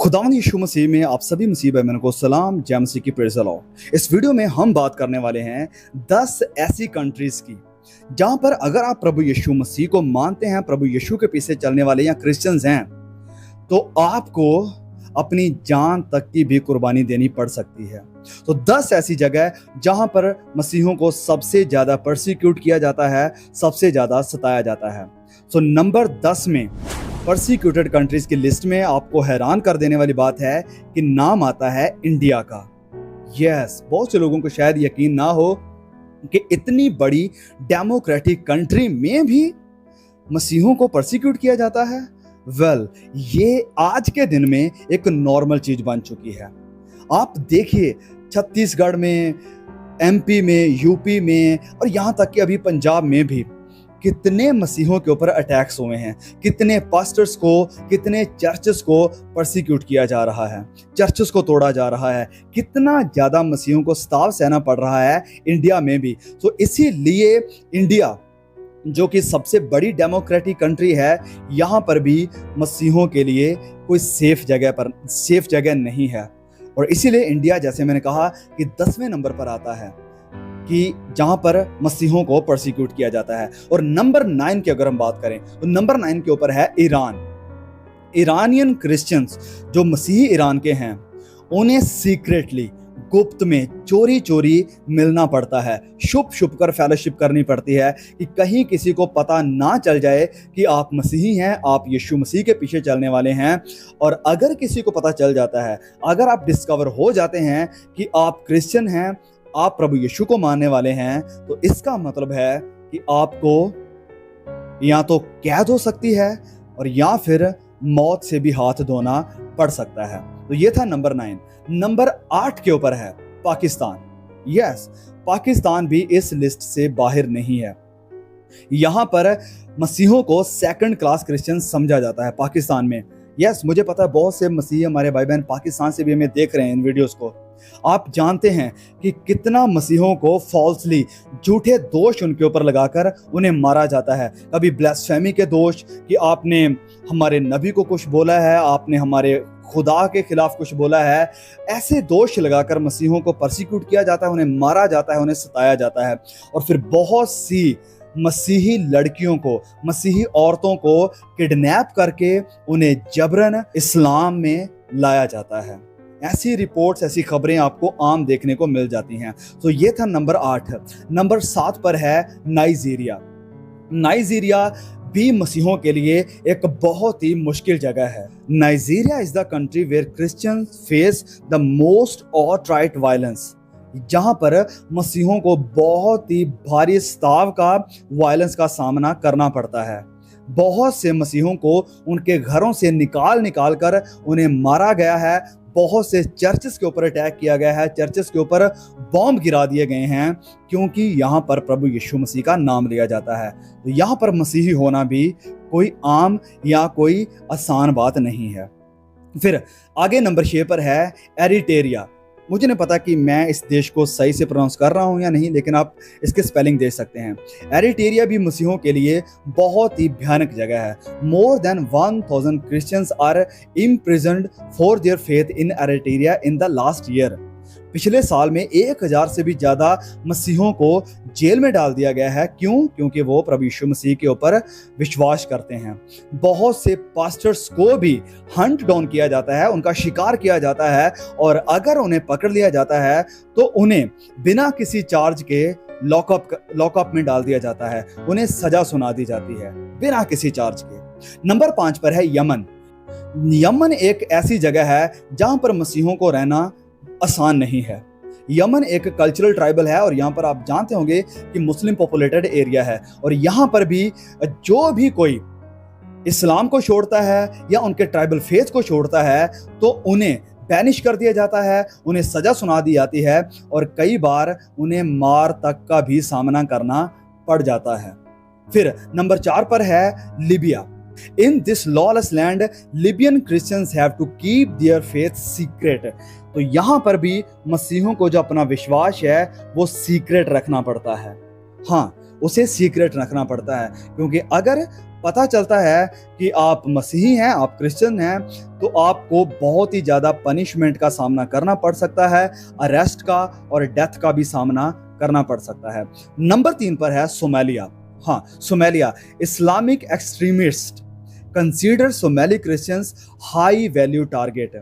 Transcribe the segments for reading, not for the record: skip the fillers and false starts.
खुदावंद यीशु मसीह में आप सभी मसीह भाई को सलाम। जय मसीह की प्रेज़ द लॉर्ड। इस वीडियो में हम बात करने वाले हैं 10 ऐसी कंट्रीज की जहां पर अगर आप प्रभु यीशु मसीह को मानते हैं, प्रभु यीशु के पीछे चलने वाले या क्रिश्चियंस हैं, तो आपको अपनी जान तक की भी कुर्बानी देनी पड़ सकती है। तो 10 ऐसी जगह जहां पर मसीहों को सबसे ज्यादा परसिक्यूट किया जाता है, सबसे ज्यादा सताया जाता है। सो नंबर 10 में परसिक्यूटेड कंट्रीज की लिस्ट में आपको हैरान कर देने वाली बात है कि नाम आता है इंडिया का। यस, बहुत से लोगों को शायद यकीन ना हो कि इतनी बड़ी डेमोक्रेटिक कंट्री में भी मसीहों को परसिक्यूट किया जाता है। ये आज के दिन में एक नॉर्मल चीज बन चुकी है। आप देखिए, छत्तीसगढ़ में, एमपी में, यूपी में और यहां तक कि अभी पंजाब में भी कितने मसीहों के ऊपर अटैक्स हुए हैं, कितने पास्टर्स को, कितने चर्चेस को परसिक्यूट किया जा रहा है, चर्चेस को तोड़ा जा रहा है, कितना ज्यादा मसीहों को सताव सहना पड़ रहा है इंडिया में भी। तो इसीलिए इंडिया जो कि सबसे बड़ी डेमोक्रेटिक कंट्री है, यहाँ पर भी मसीहों के लिए कोई सेफ जगह नहीं है। और इसीलिए इंडिया, जैसे मैंने कहा, कि 10वें नंबर पर आता है कि जहां पर मसीहों को परसिक्यूट किया जाता है। और नंबर 9 की अगर हम बात करें तो नंबर 9 के ऊपर है ईरान। ईरानियन क्रिश्चियंस जो मसीही ईरान के हैं, उन्हें सीक्रेटली, गुप्त में, चोरी चोरी मिलना पड़ता है, छुप छुप कर फेलोशिप करनी पड़ती है कि कहीं किसी को पता ना चल जाए कि आप मसीही हैं, आप यीशु मसीह के पीछे चलने वाले हैं। और अगर किसी को पता चल जाता है, अगर आप डिस्कवर हो जाते हैं कि आप क्रिश्चियन हैं, आप प्रभु यीशु को मानने वाले हैं, तो इसका मतलब है कि आपको या तो कैद हो सकती है और या फिर मौत से भी हाथ धोना पड़ सकता है। तो ये था नंबर 9। नंबर 8 के ऊपर है पाकिस्तान। यस, पाकिस्तान भी इस लिस्ट से बाहर नहीं है। यहां पर मसीहों को सेकंड क्लास क्रिश्चियन समझा जाता है पाकिस्तान में। यस, मुझे पता है बहुत से मसीही हमारे भाई बहन पाकिस्तान से भी हमें देख रहे हैं इन वीडियोस को। आप जानते हैं कि कितना मसीहों को फॉल्सली, झूठे दोष उनके ऊपर लगाकर उन्हें मारा जाता है। कभी ब्लास्फेमी के दोष कि आपने हमारे नबी को कुछ बोला है, आपने हमारे खुदा के खिलाफ कुछ बोला है, ऐसे दोष लगाकर मसीहों को परसिक्यूट किया जाता है, उन्हें मारा जाता है, उन्हें सताया जाता है। और फिर बहुत सी मसीही लड़कियों को, मसीही औरतों को किडनैप करके उन्हें जबरन इस्लाम में लाया जाता है। ऐसी रिपोर्ट्स, ऐसी खबरें आपको आम देखने को मिल जाती हैं। तो ये था नंबर 8। नंबर 7 पर है नाइजीरिया। नाइजीरिया भी मसीहों के लिए एक बहुत ही मुश्किल जगह है। Nigeria is the country where Christians face the most outright violence. जहां पर मसीहों को बहुत ही भारी सताव का, वायलेंस का सामना करना पड़ता है। बहुत से मसीहों को उनके घरों से निकाल कर उन्हें मारा गया है। बहुत से चर्चेस के ऊपर अटैक किया गया है, चर्चेस के ऊपर बॉम्ब गिरा दिए गए हैं, क्योंकि यहाँ पर प्रभु यीशु मसीह का नाम लिया जाता है। तो यहाँ पर मसीही होना भी कोई आम या कोई आसान बात नहीं है। फिर आगे नंबर 6 पर है एरिट्रिया। मुझे नहीं पता कि मैं इस देश को सही से प्रोनाउंस कर रहा हूं या नहीं, लेकिन आप इसके स्पेलिंग देख सकते हैं। एरिट्रिया भी मसीहों के लिए बहुत ही भयानक जगह है। More than 1000 Christians are imprisoned for their faith in Eritrea in the last year. पिछले साल में 1000 से भी ज्यादा मसीहों को जेल में डाल दिया गया है। क्यों? क्योंकि वो प्रभु यीशु मसीह के ऊपर विश्वास करते हैं। बहुत से पास्टर्स को भी हंट डाउन किया जाता है, उनका शिकार किया जाता है, और अगर उन्हें पकड़ लिया जाता है तो उन्हें बिना किसी चार्ज के लॉकअप में डाल दिया जाता है, उन्हें सजा सुना दी जाती है बिना किसी चार्ज के। नंबर 5 पर है यमन। यमन एक ऐसी जगह है जहां पर मसीहों को रहना आसान नहीं है। यमन एक कल्चरल ट्राइबल है और यहाँ पर आप जानते होंगे कि मुस्लिम पॉपुलेटेड एरिया है। और यहाँ पर भी जो भी कोई इस्लाम को छोड़ता है या उनके ट्राइबल फेथ को छोड़ता है, तो उन्हें बैनिश कर दिया जाता है, उन्हें सजा सुना दी जाती है, और कई बार उन्हें मार तक का भी सामना करना पड़ जाता है। फिर नंबर 4 पर है Libya. In this lawless land, Libyan Christians have to keep their faith secret. तो यहाँ पर भी मसीहों को जो अपना विश्वास है वो सीक्रेट रखना पड़ता है। हाँ, उसे सीक्रेट रखना पड़ता है, क्योंकि अगर पता चलता है कि आप मसीही हैं, आप क्रिश्चियन हैं, तो आपको बहुत ही ज़्यादा पनिशमेंट का सामना करना पड़ सकता है, अरेस्ट का और डेथ का भी सामना करना पड़ सकता है। नंबर 3 पर है सोमालिया। हाँ, Somalia, Islamic extremist consider Somali Christians high value target,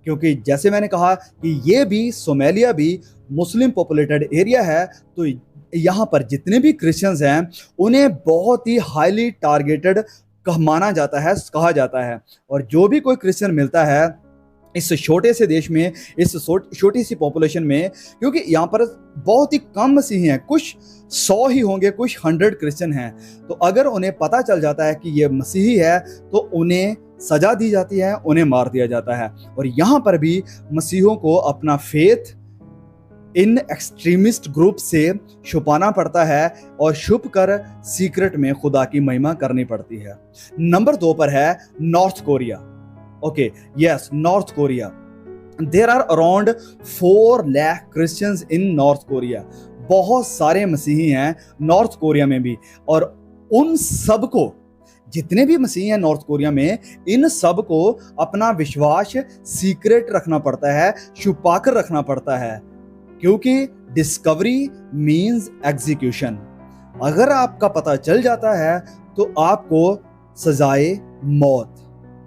क्योंकि जैसे मैंने कहा कि ये भी, सोमालिया भी मुस्लिम पॉपुलेटेड एरिया है, तो यहाँ पर जितने भी क्रिश्चियंस हैं उन्हें बहुत ही हाईली टारगेटेड माना जाता है, कहा जाता है। और जो भी कोई क्रिश्चियन मिलता है इस छोटे से देश में, इस छोटी सी पॉपुलेशन में, क्योंकि यहाँ पर बहुत ही कम मसीही हैं, कुछ 100 ही होंगे, कुछ 100 क्रिश्चियन हैं, तो अगर उन्हें पता चल जाता है कि ये मसीही है तो उन्हें सजा दी जाती है, उन्हें मार दिया जाता है। और यहाँ पर भी मसीहों को अपना फेथ इन एक्सट्रीमिस्ट ग्रुप से छुपाना पड़ता है और छुप कर सीक्रेट में खुदा की महिमा करनी पड़ती है। नंबर 2 पर है North Korea. Okay, yes, North Korea. There are around 4 lakh Christians in North Korea. बहुत सारे मसीही हैं नॉर्थ कोरिया में भी, और उन सबको, जितने भी मसीही हैं नॉर्थ कोरिया में, इन सब को अपना विश्वास सीक्रेट रखना पड़ता है, छुपा कर रखना पड़ता है, क्योंकि डिस्कवरी मीन्स एग्जीक्यूशन। अगर आपका पता चल जाता है तो आपको सजाए मौत,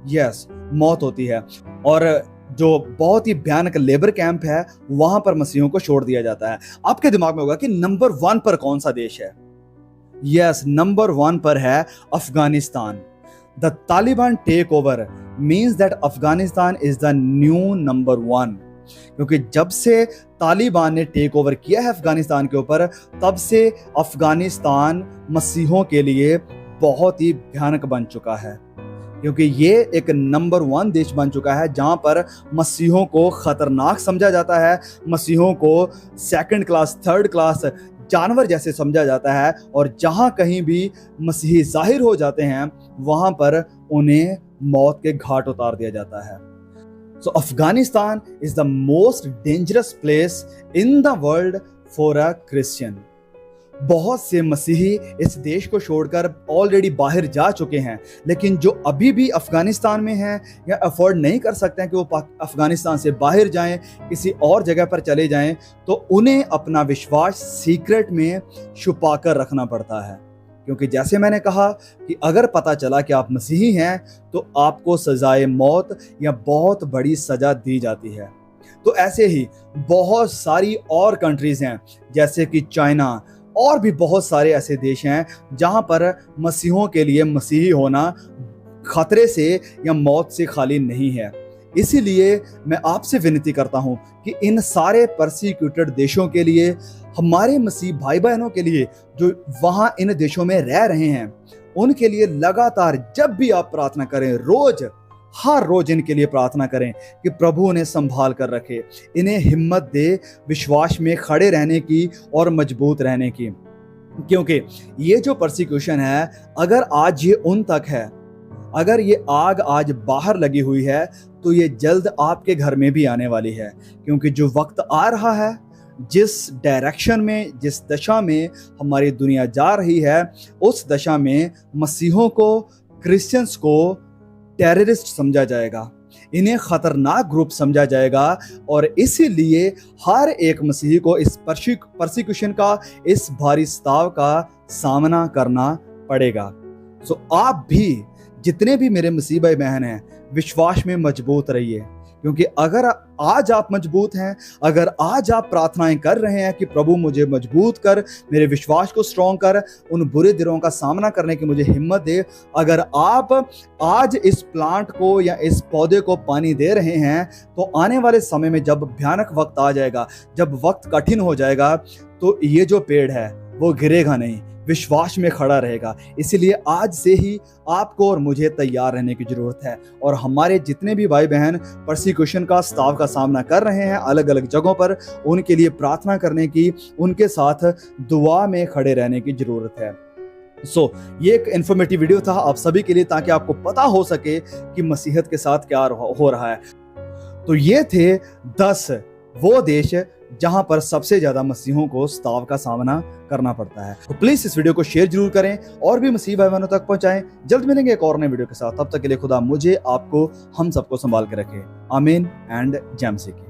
यस, मौत होती है। और जो बहुत ही भयानक लेबर कैंप है वहां पर मसीहों को छोड़ दिया जाता है। आपके दिमाग में होगा कि नंबर 1 पर कौन सा देश है? यस, नंबर 1 पर है Afghanistan. The Taliban take over means that Afghanistan is the new number 1, क्योंकि जब से तालिबान ने टेक ओवर किया है अफगानिस्तान के ऊपर, तब से अफगानिस्तान मसीहों के लिए बहुत ही भयानक बन चुका है, क्योंकि ये एक नंबर 1 देश बन चुका है जहां पर मसीहों को खतरनाक समझा जाता है, मसीहों को सेकंड क्लास, थर्ड क्लास जानवर जैसे समझा जाता है, और जहां कहीं भी मसीही जाहिर हो जाते हैं वहां पर उन्हें मौत के घाट उतार दिया जाता है। So Afghanistan is the most dangerous place in the world for a Christian. बहुत से मसीही इस देश को छोड़कर ऑलरेडी बाहर जा चुके हैं, लेकिन जो अभी भी अफगानिस्तान में हैं या अफोर्ड नहीं कर सकते हैं कि वो अफगानिस्तान से बाहर जाएं, किसी और जगह पर चले जाएं, तो उन्हें अपना विश्वास सीक्रेट में छुपा कर रखना पड़ता है। क्योंकि जैसे मैंने कहा कि अगर पता चला कि आप मसीही हैं तो आपको सजाए मौत या बहुत बड़ी सजा दी जाती है। तो ऐसे ही बहुत सारी और कंट्रीज हैं, जैसे कि चाइना, और भी बहुत सारे ऐसे देश हैं जहां पर मसीहों के लिए मसीही होना खतरे से या मौत से खाली नहीं है। इसीलिए मैं आपसे विनती करता हूं कि इन सारे परसिक्यूटेड देशों के लिए, हमारे मसीह भाई बहनों के लिए जो वहां इन देशों में रह रहे हैं, उनके लिए लगातार जब भी आप प्रार्थना करें, रोज, हर रोज इनके लिए प्रार्थना करें कि प्रभु उन्हें संभाल कर रखे, इन्हें हिम्मत दे विश्वास में खड़े रहने की और मजबूत रहने की। क्योंकि ये जो परसिक्यूशन है, अगर आज ये उन तक है, अगर ये आग आज बाहर लगी हुई है, तो ये जल्द आपके घर में भी आने वाली है। क्योंकि जो वक्त आ रहा है, जिस डायरेक्शन में, जिस दशा में हमारी दुनिया जा रही है, उस दशा में मसीहों को, क्रिश्चियंस को टेररिस्ट समझा जाएगा, इन्हें खतरनाक ग्रुप समझा जाएगा, और इसीलिए हर एक मसीही को इस परसिक्यूशन का, इस भारी स्ताव का सामना करना पड़ेगा। सो आप भी, जितने भी मेरे मसीह भाई बहन हैं, विश्वास में मजबूत रहिए, क्योंकि अगर आज आप मजबूत हैं, अगर आज आप प्रार्थनाएं कर रहे हैं कि प्रभु मुझे मजबूत कर, मेरे विश्वास को स्ट्रॉन्ग कर, उन बुरे दिनों का सामना करने की मुझे हिम्मत दे, अगर आप आज इस प्लांट को या इस पौधे को पानी दे रहे हैं, तो आने वाले समय में जब भयानक वक्त आ जाएगा, जब वक्त कठिन हो जाएगा, तो ये जो पेड़ है वो गिरेगा नहीं, विश्वास में खड़ा रहेगा। इसीलिए आज से ही आपको और मुझे तैयार रहने की जरूरत है। और हमारे जितने भी भाई बहन परसिक्यूशन का, स्ताव का सामना कर रहे हैं अलग अलग जगहों पर, उनके लिए प्रार्थना करने की, उनके साथ दुआ में खड़े रहने की जरूरत है। ये एक इंफॉर्मेटिव वीडियो था आप सभी के लिए, ताकि आपको पता हो सके कि मसीहत के साथ क्या हो रहा है। तो ये थे 10 वो देश जहां पर सबसे ज्यादा मसीहों को सताव का सामना करना पड़ता है। तो प्लीज इस वीडियो को शेयर जरूर करें और भी मसीह भाई बहनों तक पहुंचाएं। जल्द मिलेंगे एक और नए वीडियो के साथ, तब तक के लिए खुदा मुझे, आपको, हम सबको संभाल के रखे। आमीन एंड जय मसीह की।